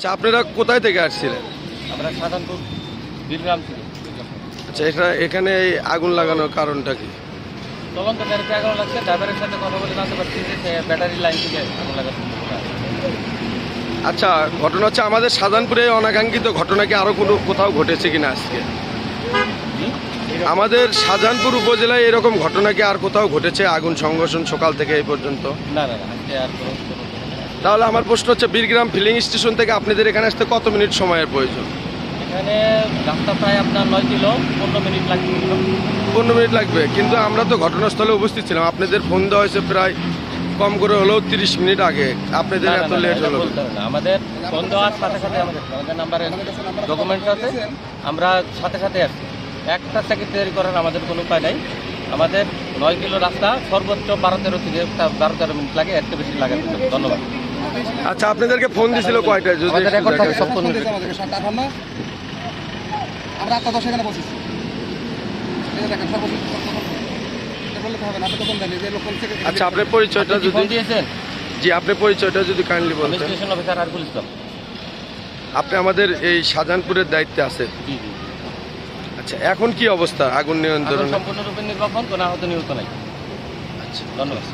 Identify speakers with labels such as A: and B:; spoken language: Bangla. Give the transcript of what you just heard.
A: আচ্ছা, আপনারা কোথায় থেকে আসছিলেন?
B: আমরা সাধারণপুর বীরগ্রাম থেকে।
A: আচ্ছা, এখানে এই আগুন লাগানোর কারণটা কি?
B: চলন্ত গাড়িতে আগুন লাগছে, ড্রাইভারের সাথে কথা বলে জানতে পারছি যে সে ব্যাটারি লাইন থেকে আগুন লাগাচ্ছে।
A: আচ্ছা, ঘটনা হচ্ছে আমাদের শাহজাহানপুরে অনাকাঙ্ক্ষিত ঘটনা কি আরও কোথাও ঘটেছে কিনা আজকে? আমাদের শাহজাহানপুর উপজেলায় এরকম ঘটনা কি আর কোথাও ঘটেছে আগুন সংঘর্ষণ সকাল থেকে এই পর্যন্ত?
B: না না না, আজকে আর কোনো।
A: তাহলে আমার প্রশ্ন হচ্ছে, বীরগ্রাম ফিলিং স্টেশন থেকে আপনাদের এখানে আসতে কত মিনিট সময়ের প্রয়োজন?
B: এখানে রাস্তা প্রায় আপনার 9 কিলো, 15 মিনিট লাগবে।
A: 15 মিনিট লাগবে, কিন্তু আমরা তো ঘটনাস্থলে উপস্থিত ছিলাম। আপনাদের ফোন দেওয়া হয়েছে প্রায় কম করে হলেও 30 মিনিট আগে। আপনাদের এত লেট হলো?
B: আমাদের ফোন দেওয়ার সাথে সাথে আমাদের নাম্বারে ডকুমেন্টস আছে, আমরা সাথে সাথে আসছি। একটা সেকেন্ড দেরি করার আমাদের কোনো উপায় নাই। আমাদের 9 কিলো রাস্তা সর্বোচ্চ 12-13 থেকে 12-13 মিনিট লাগে, এর বেশি লাগে। ধন্যবাদ।
A: আচ্ছা, আপনাদেরকে ফোন দিছিল কয়টায়? যদি
B: আমাদের রেকর্ড থাকে সব ফোন।
C: আমরা 8:10 এখানে বসেছি। দেখেন
A: আচ্ছা, আপনার পরিচয়টা যদি
B: দিয়েছেন?
A: জি, আপনার পরিচয়টা যদি কাইন্ডলি বলতেন।
B: স্টেশন অফিসার আরকুল ইসলাম।
A: আপনি আমাদের এই শাহজাহানপুরের দায়িত্বে আছেন?
B: জি জি।
A: আচ্ছা, এখন কি অবস্থা আগুন নিয়ন্ত্রণ?
B: সম্পূর্ণরূপে নির্বাপন, কোনো আহত নিহত নাই।
A: আচ্ছা,
B: ধন্যবাদ।